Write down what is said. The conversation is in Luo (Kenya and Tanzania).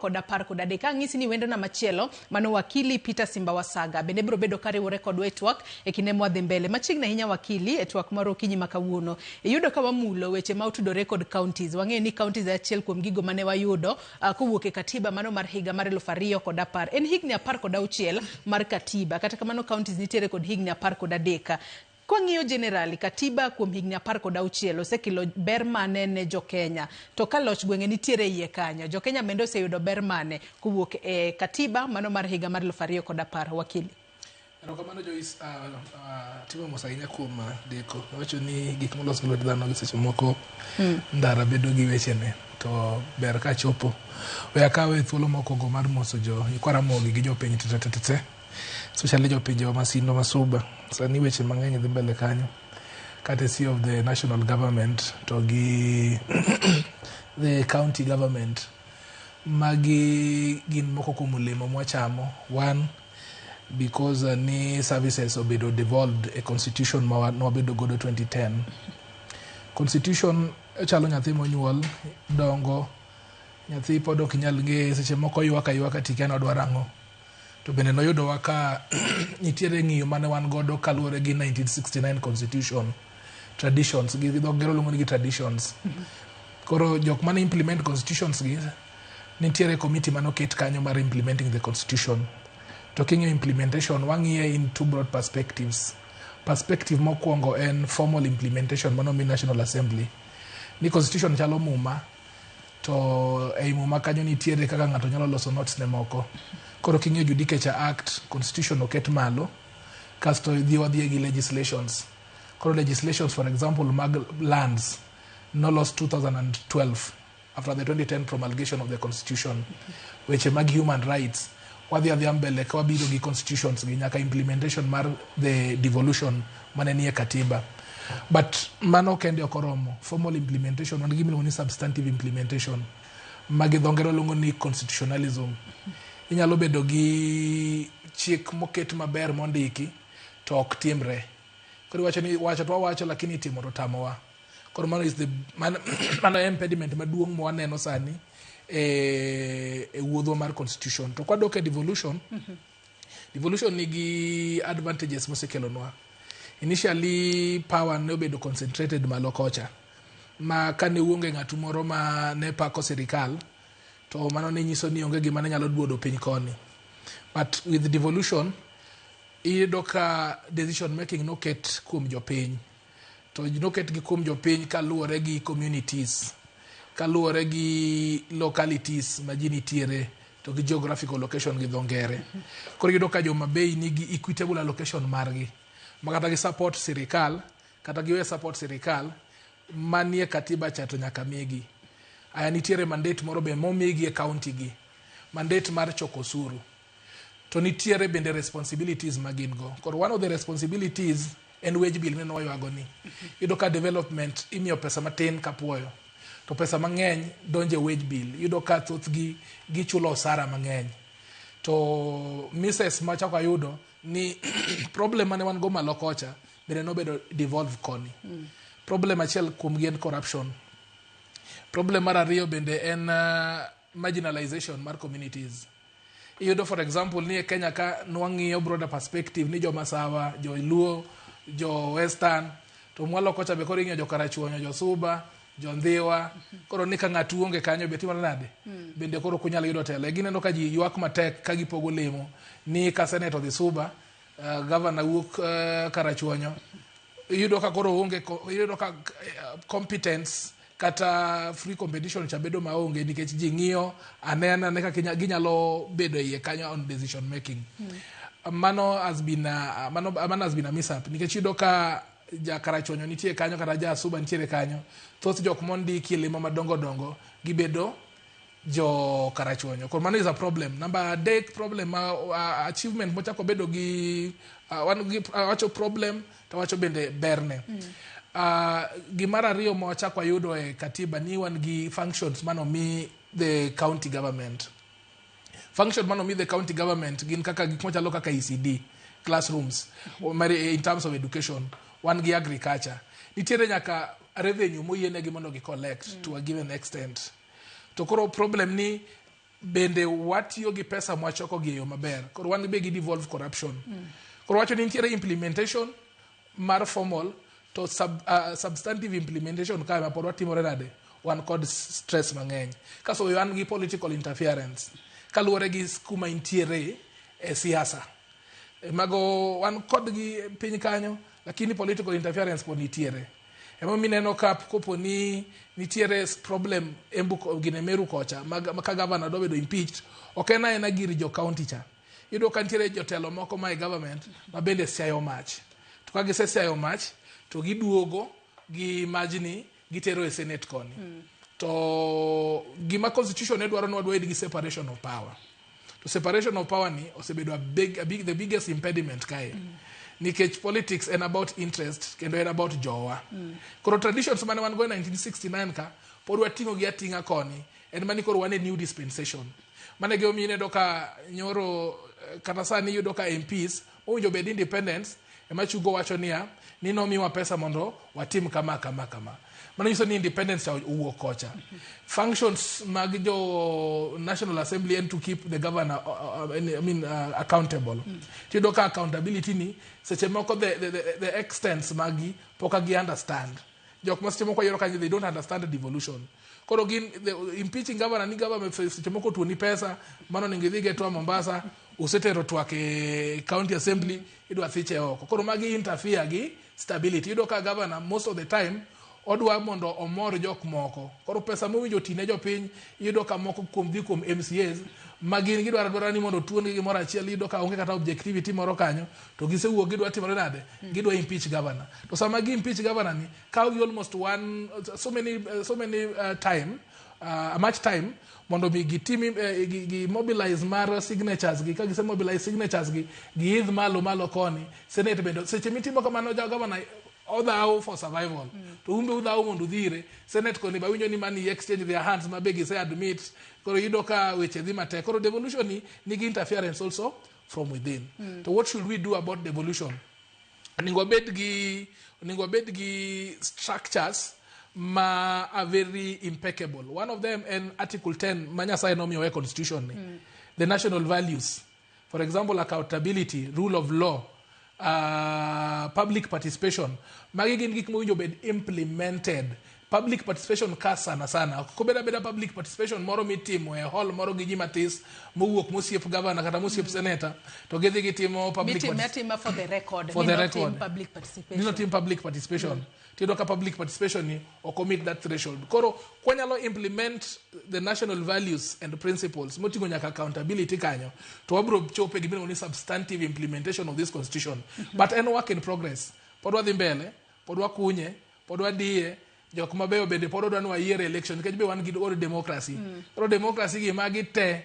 koda par koda deka ng'isi ni wendo na machielo mano wakili Peter Simbawasaga bende biro bedo kariwore kodwa e twak e kinde mwadhi mbele machiegni ahinya wakili e twak mar okinyi makawuono yudo ka wamulo weche ma otudore kod counties wang'e ni counties achiel kuom gigo mane wayudo kowuok e katiba mano mar higa mar 2010 en higni 16 mar katiba kata kamano counties nitiere kod higni 13 Kwa ng'iyo generali katiba kuom higni 16 osekelo ber mane ne jo Kenya to ka loch gwenge nitiere iye kanyo jo Kenya bende oseyudo ber mane kowuok e katiba mano mar higa mar 2010 wakili Kamano Joyce timo mosainya kuom deko wacho ni gik molos gi dhano gi seche moko ndara bedo gi weche ne to ber ka chopo we akawe thuolo mokongo mar moso jo ikwara mogi gi jo piny tete especially jo pinje masindo masuba sani weche mang'eny dhi mbele kanyo courtesy of the national government to gi the county government magi gin moko kuom olemo mwachamo one because ni services obedo devolved a constitution mawabedo godo 2010 constitution chalo nyathi monyuol dongo nyathi pod ok nyal ng'e seche moko ywaka tiken odwarango to bende noyudo waka nitiere ng'iyo mane wan godo kaluwore gi 1969 constitution traditions gi gero luongo ni traditions koro jok mane implement constitutions gi nitiere committee mane oket kanyo mar implementing the constitution talking implementation wang'iye in two broad perspectives perspective mokwongo en formal implementation mano mi National Assembly ni constitution chalo muma to ei muma kanyo nitiere kaka ng'ato nyalo loso notes ne moko koro king'iyo Judicature Act constitution oket malo kasto wadhi gi legislations koro legislations for example mag lands no lost 2012 after the 2010 promulgation of the constitution weche mag human rights wadhi mbele ka wabiro gi constitutions gi nyaka implementation mar the devolution mane nie katiba but mano kende okoromo formal implementation wan gimiluongo ni substantive implementation magi dhongero luongo ni constitutionalism inyalo bedo gi chik moket maber mondiki to ok timre koro wacho lakini timo to tamowa koro mano is the mano impediment maduong' mwaneno sani e wuodho mar constitution to kwadok e devolution devolution nigi advantages mosekelonwa initially power ne obedo concentrated malo kocha ma kane uonge ng'atu moro ma ne pako sirikal to mano ne nyiso ni onge gima ne nyalo duodo piny koni but with devolution iyudo ka decision making noket kuom jopiny to noket gi kuom jopiny kaluwore gi communities kaluwore gi localities ma ji nitiere to gi geographical location gi dhongere koro iyudo ka joma bei nigi equitable allocation margi makata gi support sirikal kata giwe support sirikal manie katiba chato nyaka migi aya nitiere mandate moro be momigi e county gi mandate mar choko osuru to nitiere bende responsibilities magin go koro one of the responsibilities en wage bill ne waywago ni iyudo ka development imiyo pesa matin kapuoyo to pesa mang'eny donje wage bill iyudo ka thoth gi chulo osara mang'eny to Mrs. machako ayudo ni problem mane wan go malo kocha bende nobedo devolve koni problem achiel kuom gi en corruption problem mar ariyo bende en marginalization mar communities iyudo for example ni e Kenya ka nwang'iyo broader perspective ni jo Masawa jo Luo jo Western to mwalo kocha be koro ing'iyo jo Karachuonyo jo Suba jo Ndhiwa koro ni ka ng'atu onge kanyo be timore nade bende koro kunyalo yudo tele gineno ka ji ywak matek ka gipogo lemo ni ka senator dhi Suba governor wuok Karachuonyo iyudo ka koro onge iyudo ka competence kata free competition cha bedo maonge nikech ji ng'iyo anena ne kaka ginyalo bedo iye kanyo on decision making mano has been a mishap nikech iyudo ka ja Karachuonyo nitie kanyo kata ja Suba nitiere kanyo thoth jok mondiki lemo madongo gibedo jo Karachuonyo koro mano is a problem number 3 problem achievement mochako bedo gi wacho problem to wacho bende berne gimara ariyo mwachako ayudo e katiba ni wan gi functions mano mi the county government function mano mi the county government gin kaka gik mochalo kaka ECD classrooms in terms of education wan gi agriculture nitiere nyaka revenue moyienegi mondo gi collect to a given extent to koro problem ni bende watiyo gi pesa mwachoko gi yo maber koro wan be gi devolve corruption koro wacho ni nitiere implementation mar formal to substantive implementation ka ma pod watimore nade wan kod stress mang'eny kaso wan gi political interference kaluwore gi kuma intiere e siasa mago wan kod gi piny kanyo lakini political interference pod nitiere emo mineno ka kopo ni nitiere problem embu gine Meru kocha ka governor do bedo impeached okena ena gir jo county cha yudo ka nitiere jotelo moko ma government ma bende siayo mach to ka gisesiayo mach to giduogo gi majni gitero e senate koni to gima constitution ne dwaro nwadwa gi separation of power to separation of power ni osebedo the biggest impediment kae nikech politics and about interest kendo and about jowa koro traditions mane wan go 1969 ka pod wating'o gi ating'a koni en mani koro wan e new dispensation mane ge omine do ka nyoro kata sani yudo ka MPs owinjo bed independence ema chugo wacho niya ni nomiwa pesa mondo watim kama mano nyiso ni independence owuok kocha functions mag jo National Assembly and to keep the governor accountable tido ka accountability ni seche moko the extents magi poka gi understand jok ma seche moko yoro ka they don't understand the devolution koro gin impeaching governor ni government seche moko tuoni pesa mano ningidhi geto Mombasa usetero twake county assembly idwa thiche oko koro magi interfere gi stability ido ka governor most of the time odwa mondo omor jok moko koro pesa mowinjo tine jopiny iyudo ka moko kuom dhi kuom MCAs magin gidwaro ni mondo tuon gi moro achiel iyudo ka onge kata objectivity moro kanyo to gisewuok gidwa timore nade gidwa impeach governor to sama gi impeach governor ni kaw gi almost so many much time mondo bi gi mobilize mar signatures gi ka gise mobilize signatures gi idh malo koni senate bendo seche mitimo kamano governor odhaw for survival to umbe udhaw mondo dhire senate koni ba winjo ni mani exchange their hands ma begi say admit koro yudo ka weche dhi matek koro devolution ni gi interference also from within so what should we do about devolution ningo bed gi structures ma are very impeccable one of them in article 10 Manyasai nomiyo constitution the national values for example accountability rule of law public participation magi gin gik mowinjo bed implemented public participation ka sana ko beda public participation moro mitimo e hall moro gi ji matis mowuok mosiep governor kata mosiep senator to gidhi gitimo public participation for the record not in public participation tido ka public participation ni o commit that threshold koro kwanyalo implement the national values and principles motingo nyaka accountability kanyo to wabro chope gi bino ni substantive implementation of this constitution but en work in progress podwa dhi mbele podwa kunye podwa diye jok mabeyo bende pod odwa ni wayier election nikech be wan gi or democracy democracy gi magi te